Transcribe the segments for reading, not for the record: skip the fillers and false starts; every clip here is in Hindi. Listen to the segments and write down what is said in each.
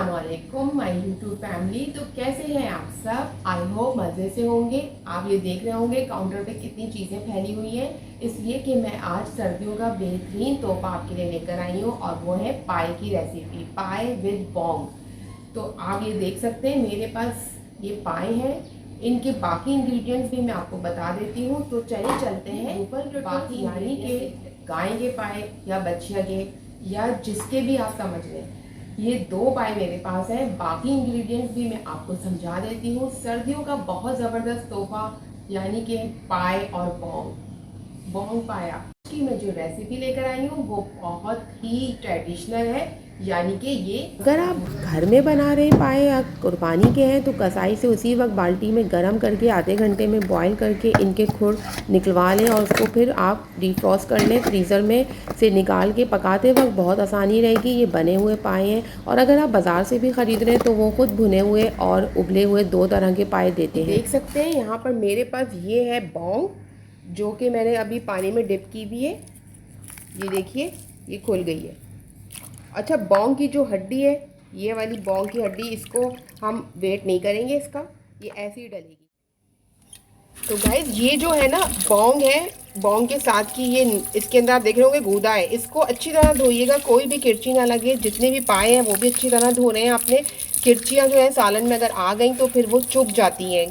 अस्सलामुअलैकुम माय यूट्यूब फैमिली। तो कैसे हैं आप सब? आई होप मज़े से होंगे। आप ये देख रहे होंगे काउंटर पे कितनी चीज़ें फैली हुई हैं, इसलिए कि मैं आज सर्दियों का बेहतरीन तोहफा आपके लिए लेकर आई हूँ और वो है पाए की रेसिपी, पाए विद बॉन्ग। तो आप ये देख सकते हैं मेरे पास ये पाए हैं। इनके बाकी इंग्रेडिएंट्स भी मैं आपको बता देती हूँ। तो चलिए चलते हैं ऊपर। बाकी यानी कि गाय के पाए या बछिया के या जिसके भी आप समझ लें, ये 2 पाए मेरे पास है। बाकी इंग्रेडिएंट्स भी मैं आपको समझा देती हूँ। सर्दियों का बहुत ज़बरदस्त तोहफा यानी कि पाए और बॉन्ग पाया की मैं जो रेसिपी लेकर आई हूँ वो बहुत ही ट्रेडिशनल है। यानी कि ये अगर आप घर में बना रहे पाए या कुर्बानी के हैं तो कसाई से उसी वक्त बाल्टी में गर्म करके आधे घंटे में बॉईल करके इनके खुर निकलवा लें और उसको फिर आप डिफ्रॉस्ट कर लें फ्रीज़र में से निकाल के। पकाते वक्त बहुत आसानी रहेगी। ये बने हुए पाए हैं और अगर आप बाज़ार से भी ख़रीद रहे हैं तो वो खुद भुने हुए और उबले हुए 2 तरह के पाए देते हैं। देख सकते हैं यहाँ पर मेरे पास ये है बॉन्ग, जो कि मैंने अभी पानी में डिप की हुई है। ये देखिए ये खुल गई है। अच्छा, बॉन्ग की जो हड्डी है, ये वाली बॉन्ग की हड्डी, इसको हम वेट नहीं करेंगे, इसका ये ऐसे ही डलेगी। तो गाइज ये जो है ना बॉन्ग है, बॉन्ग के साथ की ये इसके अंदर आप देख रहे होंगे गूदा है। इसको अच्छी तरह धोइएगा, कोई भी किरची ना लगे। जितने भी पाए हैं वो भी अच्छी तरह धो रहे हैं आपने। किरचियाँ जो है सालन में अगर आ गई तो फिर वो चुभ जाती हैं,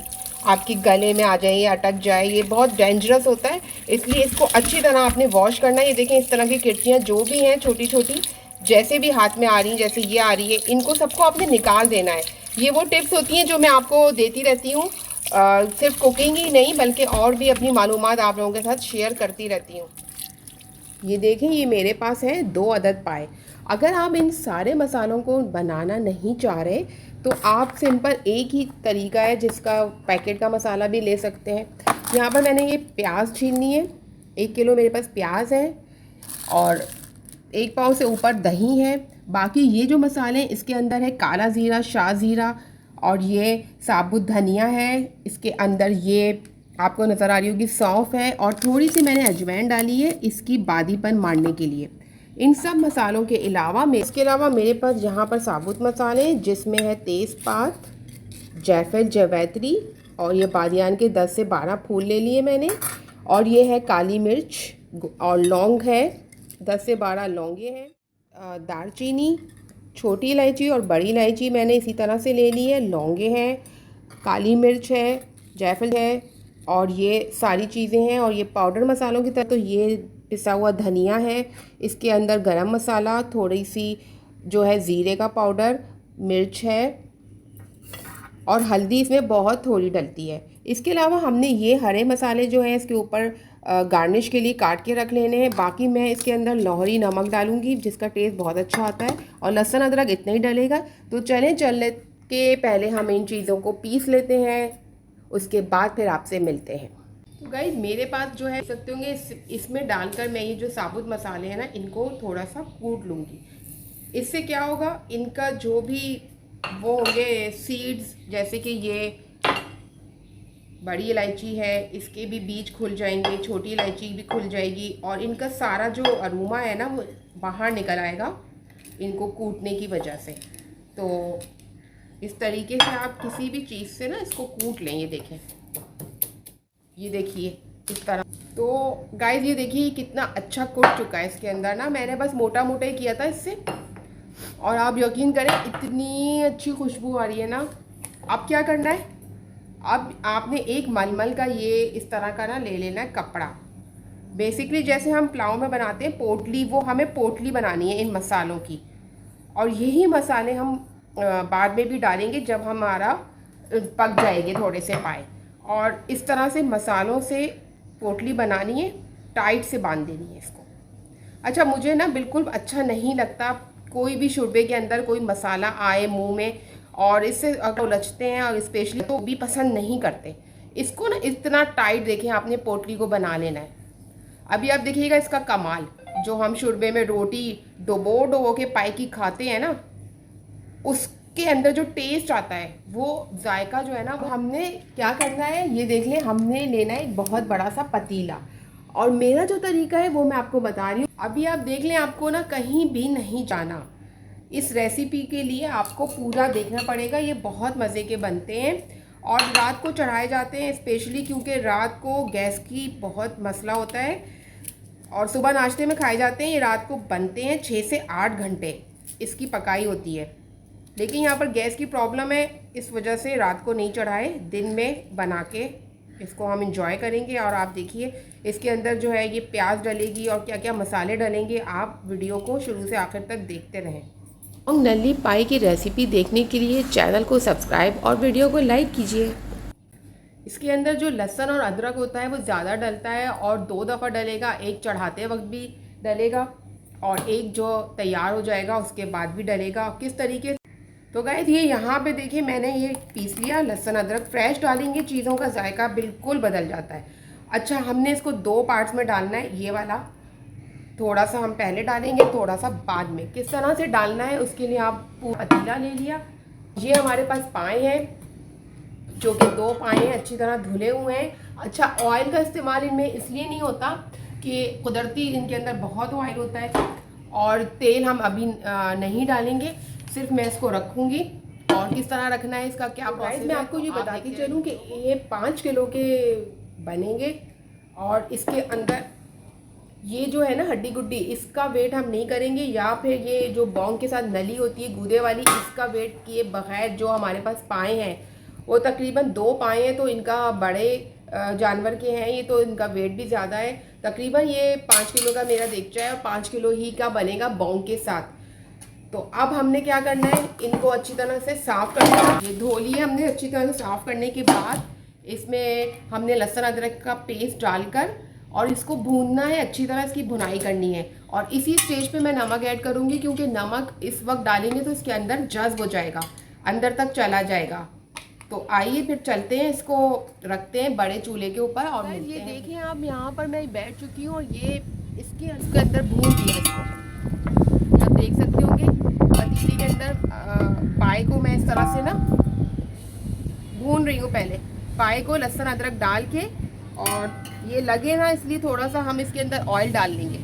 आपकी गले में आ जाए या अटक जाए, ये बहुत डेंजरस होता है। इसलिए इसको अच्छी तरह आपने वॉश करना है। ये देखें इस तरह की किरचियाँ जो भी हैं छोटी छोटी, जैसे भी हाथ में आ रही हैं, जैसे ये आ रही है, इनको सबको आपने निकाल देना है। ये वो टिप्स होती हैं जो मैं आपको देती रहती हूँ, सिर्फ कुकिंग ही नहीं बल्कि और भी अपनी मालूमात आप लोगों के साथ शेयर करती रहती हूँ। ये देखें ये मेरे पास है 2 अदद पाए। अगर आप इन सारे मसालों को बनाना नहीं चाह रहे तो आप सिंपल एक ही तरीका है जिसका पैकेट का मसाला भी ले सकते हैं। यहाँ पर मैंने ये प्याज छीलनी है, 1 किलो मेरे पास प्याज है और 1 पाव से ऊपर दही है। बाकी ये जो मसाले इसके अंदर है काला ज़ीरा, शाह ज़ीरा और ये साबुत धनिया है। इसके अंदर ये आपको नज़र आ रही होगी सौंफ है और थोड़ी सी मैंने अजवाइन डाली है इसकी बादीपन मारने के लिए। इन सब मसालों के अलावा मेरे पास यहाँ पर साबुत मसाले हैं जिसमें है तेज़पात, जायफल, जवैत्री और ये बादियान के 10 से 12 फूल ले लिए मैंने। और ये है काली मिर्च और लौंग है, 10 से 12 लौंगे हैं। दालचीनी, छोटी इलायची और बड़ी इलायची मैंने इसी तरह से ले ली है। लौंगे हैं, काली मिर्च है, जायफल है और ये सारी चीज़ें हैं। और ये पाउडर मसालों की तरह तो ये पिसा हुआ धनिया है। इसके अंदर गरम मसाला, थोड़ी सी जो है ज़ीरे का पाउडर, मिर्च है और हल्दी इसमें बहुत थोड़ी डलती है। इसके अलावा हमने ये हरे मसाले जो हैं इसके ऊपर गार्निश के लिए काट के रख लेने हैं। बाकी मैं इसके अंदर लाहौरी नमक डालूंगी जिसका टेस्ट बहुत अच्छा आता है और लहसुन अदरक इतना ही डलेगा। तो चलने के पहले हम इन चीज़ों को पीस लेते हैं, उसके बाद फिर आपसे मिलते हैं। तो गाइज मेरे पास जो है सकते होंगे इसमें डालकर मैं ये जो साबुत मसाले हैं ना इनको थोड़ा सा कूट लूँगी। इससे क्या होगा, इनका जो भी वो होंगे सीड्स, जैसे कि ये बड़ी इलायची है इसके भी बीज खुल जाएंगे, छोटी इलायची भी खुल जाएगी और इनका सारा जो अरोमा है ना वो बाहर निकल आएगा इनको कूटने की वजह से। तो इस तरीके से आप किसी भी चीज़ से ना इसको कूट लें। ये देखें, ये देखिए इस तरह। तो गाइस ये देखिए कितना अच्छा कूट चुका है इसके अंदर ना। मैंने बस मोटा मोटा ही किया था इससे और आप यकीन करें इतनी अच्छी खुशबू आ रही है ना। अब क्या करना है, अब आपने एक मलमल का ये इस तरह का ना ले लेना है कपड़ा। बेसिकली जैसे हम पुलाव में बनाते हैं पोटली, वो हमें पोटली बनानी है इन मसालों की। और यही मसाले हम बाद में भी डालेंगे जब हमारा पक जाएंगे थोड़े से पाए। और इस तरह से मसालों से पोटली बनानी है, टाइट से बांध देनी है इसको। अच्छा, मुझे ना बिल्कुल अच्छा नहीं लगता कोई भी शोरबे के अंदर कोई मसाला आए मुंह में और इससे उलझते हैं और स्पेशली तो भी पसंद नहीं करते इसको ना। इतना टाइट देखें आपने पोटली को बना लेना है। अभी आप देखिएगा इसका कमाल, जो हम शोरबे में रोटी डुबो के पाई की खाते हैं ना, उसके अंदर जो टेस्ट आता है वो जायका जो है ना, वो हमने क्या करना है ये देख लें। हमने लेना है एक बहुत बड़ा सा पतीला और मेरा जो तरीका है वो मैं आपको बता रही हूँ। अभी आप देख लें, आपको ना कहीं भी नहीं जाना, इस रेसिपी के लिए आपको पूरा देखना पड़ेगा, ये बहुत मज़े के बनते हैं और रात को चढ़ाए जाते हैं स्पेशली क्योंकि रात को गैस की बहुत मसला होता है और सुबह नाश्ते में खाए जाते हैं। ये रात को बनते हैं, 6 से 8 घंटे इसकी पकाई होती है, लेकिन यहाँ पर गैस की प्रॉब्लम है, इस वजह से रात को नहीं चढ़ाए, दिन में बना के इसको हम इंजॉय करेंगे। और आप देखिए इसके अंदर जो है ये प्याज डलेगी और क्या क्या मसाले डलेंगे, आप वीडियो को शुरू से आखिर तक देखते रहें। और नल्ली पाई की रेसिपी देखने के लिए चैनल को सब्सक्राइब और वीडियो को लाइक कीजिए। इसके अंदर जो लहसुन और अदरक होता है वो ज़्यादा डलता है और 2 दफ़ा डलेगा, एक चढ़ाते वक्त भी डलेगा और एक जो तैयार हो जाएगा उसके बाद भी डलेगा। किस तरीके तो गाइस ये यहाँ पे देखिए मैंने ये पीस लिया, लहसुन अदरक फ्रेश डालेंगे चीज़ों का जायका बिल्कुल बदल जाता है। अच्छा, हमने इसको 2 पार्ट्स में डालना है, ये वाला थोड़ा सा हम पहले डालेंगे, थोड़ा सा बाद में। किस तरह से डालना है उसके लिए आप पतीला ले लिया, ये हमारे पास पाए हैं जो कि 2 पाए हैं, अच्छी तरह धुले हुए हैं। अच्छा, ऑयल का इस्तेमाल इनमें इसलिए नहीं होता कि कुदरती इनके अंदर बहुत ऑयल होता है और तेल हम अभी नहीं डालेंगे, सिर्फ मैं इसको रखूँगी। और किस तरह रखना है इसका क्या प्रोसेस, मैं आपको ये बताती चलूँ कि ये 5 किलो के बनेंगे और इसके अंदर ये जो है ना हड्डी गुड्डी, इसका वेट हम नहीं करेंगे, या फिर ये जो बॉन्ग के साथ नली होती है गूदे वाली, इसका वेट किए बगैर जो हमारे पास पाए हैं वो तकरीबन 2 पाए हैं, तो इनका बड़े जानवर के हैं ये, तो इनका वेट भी ज़्यादा है। तकरीबन ये 5 किलो का मेरा देखचा है और 5 किलो ही का बनेगा बॉन्ग के साथ। तो अब हमने क्या करना है, इनको अच्छी तरह से साफ़ करना है। ये धो लिए हमने अच्छी तरह से साफ़ करने के बाद इसमें हमने लहसुन अदरक का पेस्ट डालकर और इसको भूनना है, अच्छी तरह इसकी भुनाई करनी है। और इसी स्टेज पे मैं नमक ऐड करूँगी क्योंकि नमक इस वक्त डालेंगे तो इसके अंदर जज्ब हो जाएगा, अंदर तक चला जाएगा। तो आइए फिर चलते हैं, इसको रखते हैं बड़े चूल्हे के ऊपर और ये देखिए आप यहाँ पर मैं बैठ चुकी हूँ और ये इसके अंदर भून दिया इसको, आप देख सकते होंगे पतीले के अंदर पाए को मैं इस तरह से ना भून रही हूँ। पहले पाए को लहसुन अदरक डाल के, और ये लगे ना इसलिए थोड़ा सा हम इसके अंदर ऑयल डाल लेंगे।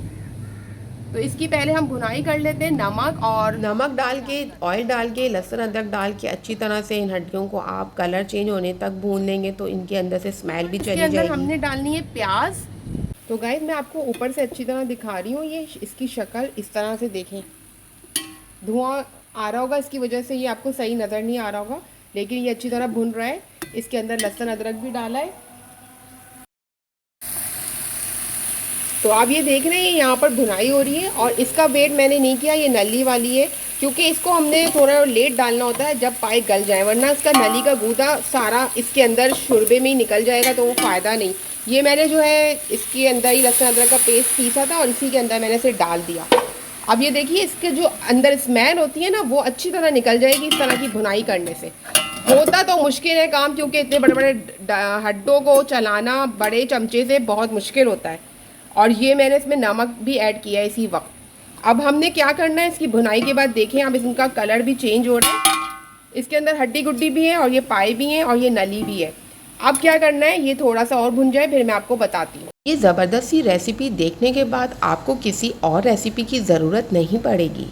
तो इसकी पहले हम भुनाई कर लेते हैं, नमक डाल के, ऑयल डाल के, लहसुन अदरक डाल के अच्छी तरह से इन हड्डियों को आप कलर चेंज होने तक भून लेंगे तो इनके अंदर से स्मेल भी चली जाएगी। हमने डालनी है प्याज। तो गाइस मैं आपको ऊपर से अच्छी तरह दिखा रही हूँ, ये इसकी शक्ल इस तरह से देखें, धुआं आ रहा होगा इसकी वजह से ये आपको सही नज़र नहीं आ रहा होगा, लेकिन ये अच्छी तरह भुन रहा है। इसके अंदर लहसुन अदरक भी डाला है, तो आप ये देख रहे हैं यहाँ पर भुनाई हो रही है। और इसका वेट मैंने नहीं किया, ये नली वाली है क्योंकि इसको हमने थोड़ा लेट डालना होता है जब पाए गल जाए, वरना इसका नली का गूदा सारा इसके अंदर शुरबे में ही निकल जाएगा तो वो फ़ायदा नहीं। ये मैंने जो है इसके अंदर ही लहसुन अदरक का पेस्ट पीसा था और इसी के अंदर मैंने इसे डाल दिया। अब ये देखिए इसके जो अंदर स्मेल होती है ना वो अच्छी तरह निकल जाएगी इस तरह की भुनाई करने से। होता तो मुश्किल है काम क्योंकि इतने बड़े बड़े हड्डों को चलाना बड़े चमचे से बहुत मुश्किल होता है, और ये मैंने इसमें नमक भी ऐड किया है इसी वक्त। अब हमने क्या करना है, इसकी भुनाई के बाद देखें अब इनका कलर भी चेंज हो रहा है, इसके अंदर हड्डी गुड्डी भी है और ये पाए भी हैं और ये नली भी है। अब क्या करना है, ये थोड़ा सा और भुन जाए फिर मैं आपको बताती हूँ। ये ज़बरदस्त सी रेसिपी देखने के बाद आपको किसी और रेसिपी की ज़रूरत नहीं पड़ेगी।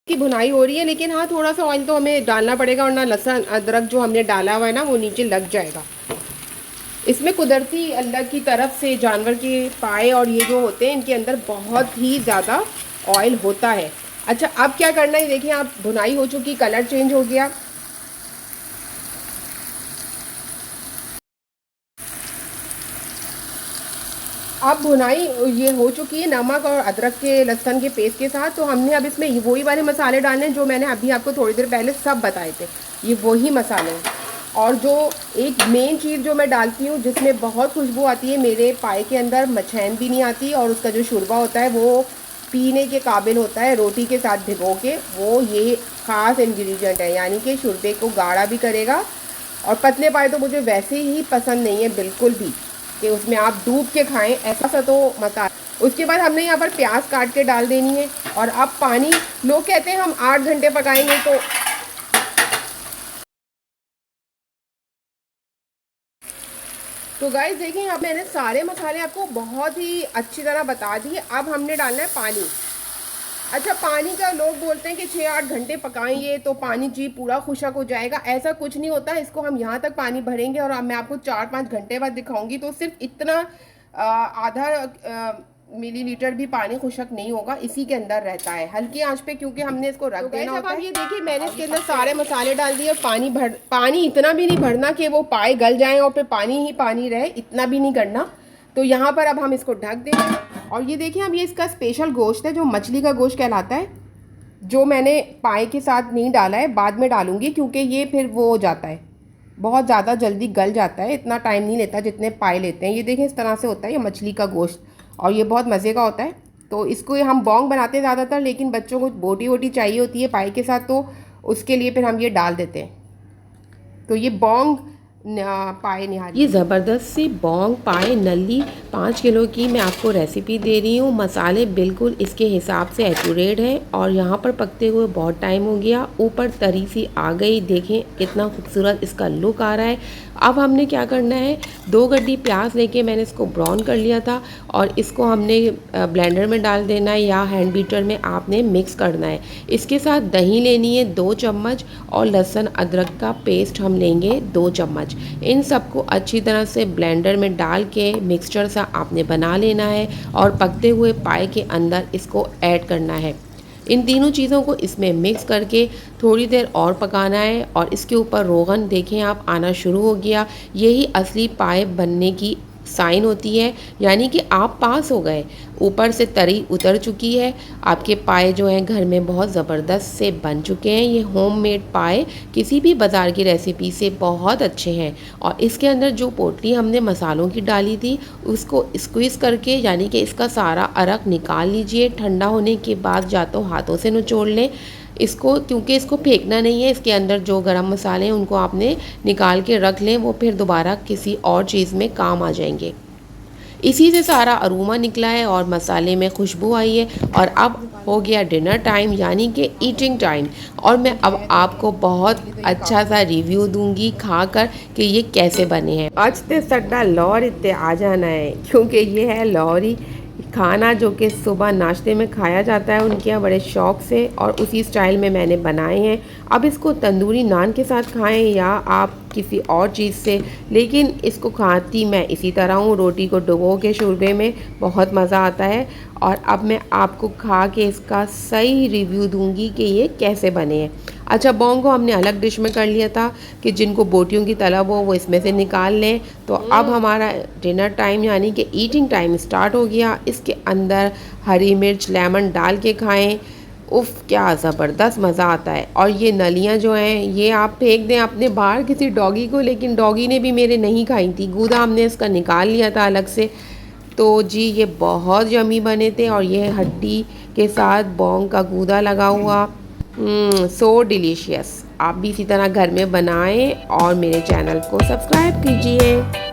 की भुनाई हो रही है, लेकिन हाँ थोड़ा सा ऑयल तो हमें डालना पड़ेगा वरना लहसुन अदरक जो हमने डाला हुआ है ना वो नीचे लग जाएगा। इसमें कुदरती अल्लाह की तरफ से जानवर के पाए और ये जो होते हैं इनके अंदर बहुत ही ज़्यादा ऑयल होता है। अच्छा, अब क्या करना है, देखिए आप भुनाई हो चुकी, कलर चेंज हो गया। अब भुनाई ये हो चुकी है नमक और अदरक के लहसुन के पेस्ट के साथ, तो हमने अब इसमें वही वाले मसाले डालने हैं जो मैंने अभी आपको थोड़ी देर पहले सब बताए थे, ये वही मसाले हैं। और जो एक मेन चीज़ जो मैं डालती हूँ जिसमें बहुत खुशबू आती है, मेरे पाए के अंदर मछैन भी नहीं आती और उसका जो शुरबा होता है वो पीने के काबिल होता है रोटी के साथ भिगो के, वो ये ख़ास इंग्रेडिएंट है, यानी कि शुरबे को गाढ़ा भी करेगा। और पतले पाए तो मुझे वैसे ही पसंद नहीं है बिल्कुल भी कि उसमें आप डूब के खाएं, ऐसा सा तो मसाला। उसके बाद हमने यहाँ पर प्याज काट के डाल देनी है। और अब पानी, लोग कहते हैं हम 8 घंटे पकाएंगे, तो गाइस देखिए अब मैंने सारे मसाले आपको बहुत ही अच्छी तरह बता दिए। अब हमने डालना है पानी। अच्छा, पानी का लोग बोलते हैं कि 6-8 घंटे पकाएंगे तो पानी जी पूरा खुशक हो जाएगा। ऐसा कुछ नहीं होता। इसको हम यहाँ तक पानी भरेंगे और अब मैं आपको 4-5 घंटे बाद दिखाऊंगी तो सिर्फ इतना आधा मिलीलीटर भी पानी खुशक नहीं होगा, इसी के अंदर रहता है हल्की आंच पे, क्योंकि हमने इसको रख देना होता है। ये देखिए मैंने इसके अंदर सारे मसाले डाल दिए। पानी इतना भी नहीं भरना कि वो पाए गल जाएं और फिर पानी ही पानी रहे, इतना भी नहीं करना। तो यहाँ पर अब हम इसको ढक देंगे। और ये देखिए अब ये इसका स्पेशल गोश्त है जो मछली का गोश्त कहलाता है, जो मैंने पाए के साथ नहीं डाला है, बाद में डालूंगी क्योंकि ये फिर वो हो जाता है, बहुत ज़्यादा जल्दी गल जाता है, इतना टाइम नहीं लेता जितने पाए लेते हैं। ये देखें इस तरह से होता है ये मछली का गोश्त और ये बहुत मज़े का होता है। तो इसको हम बोंग बनाते हैं ज़्यादातर, लेकिन बच्चों को बोटी वोटी चाहिए होती है पाए के साथ, तो उसके लिए फिर हम ये डाल देते हैं। तो ये बोंग पाए निहारी, ये ज़बरदस्त सी बोंग पाए नली 5 किलो की मैं आपको रेसिपी दे रही हूँ। मसाले बिल्कुल इसके हिसाब से एक्यूरेट हैं और यहाँ पर पकते हुए बहुत टाइम हो गया। ऊपर तरी सी आ गई, देखें कितना खूबसूरत इसका लुक आ रहा है। अब हमने क्या करना है, 2 गड्डी प्याज लेके मैंने इसको ब्राउन कर लिया था और इसको हमने ब्लेंडर में डाल देना है या हैंड बीटर में आपने मिक्स करना है। इसके साथ दही लेनी है 2 चम्मच और लहसुन अदरक का पेस्ट हम लेंगे 2 चम्मच। इन सबको अच्छी तरह से ब्लेंडर में डाल के मिक्सचर सा आपने बना लेना है और पकते हुए पाए के अंदर इसको ऐड करना है। इन तीनों चीज़ों को इसमें मिक्स करके थोड़ी देर और पकाना है और इसके ऊपर रोगन देखें आप आना शुरू हो गया। यही असली पाए बनने की साइन होती है, यानी कि आप पास हो गए। ऊपर से तरी उतर चुकी है, आपके पाए जो हैं घर में बहुत ज़बरदस्त से बन चुके हैं। ये होममेड पाए किसी भी बाज़ार की रेसिपी से बहुत अच्छे हैं। और इसके अंदर जो पोटली हमने मसालों की डाली थी उसको स्क्वीज़ करके, यानी कि इसका सारा अरक निकाल लीजिए। ठंडा होने के बाद या तो हाथों से निचोड़ लें इसको, क्योंकि इसको फेंकना नहीं है। इसके अंदर जो गरम मसाले हैं उनको आपने निकाल के रख लें, वो फिर दोबारा किसी और चीज़ में काम आ जाएंगे। इसी से सारा अरोमा निकला है और मसाले में खुशबू आई है। और अब हो गया डिनर टाइम, यानी कि ईटिंग टाइम। और मैं अब आपको बहुत अच्छा सा रिव्यू दूंगी खाकर कि ये कैसे बने हैं। आज ते सड्डा लौर इतने आ जाना है, क्योंकि ये है लौरी खाना जो कि सुबह नाश्ते में खाया जाता है उनके यहाँ बड़े शौक़ से, और उसी स्टाइल में मैंने बनाए हैं। अब इसको तंदूरी नान के साथ खाएं या आप किसी और चीज़ से, लेकिन इसको खाती मैं इसी तरह हूँ, रोटी को डुबो के शोरबे में, बहुत मज़ा आता है। और अब मैं आपको खा के इसका सही रिव्यू दूंगी कि ये कैसे बने हैं। अच्छा, बोंग को हमने अलग डिश में कर लिया था कि जिनको बोटियों की तलब हो वो इसमें से निकाल लें। तो अब हमारा डिनर टाइम यानी कि ईटिंग टाइम स्टार्ट हो गया। इसके अंदर हरी मिर्च लेमन डाल के खाएं, उफ़ क्या ज़बरदस्त मज़ा आता है। और ये नलियाँ जो हैं ये आप फेंक दें अपने बाहर किसी डॉगी को, लेकिन डॉगी ने भी मेरे नहीं खाई थी। गूदा हमने इसका निकाल लिया था अलग से। तो जी ये बहुत यमी बने थे और ये हड्डी के साथ बोंग का गूदा लगा हुआ, सो डिलीशियस। आप भी इसी तरह घर में बनाएं और मेरे चैनल को सब्सक्राइब कीजिए।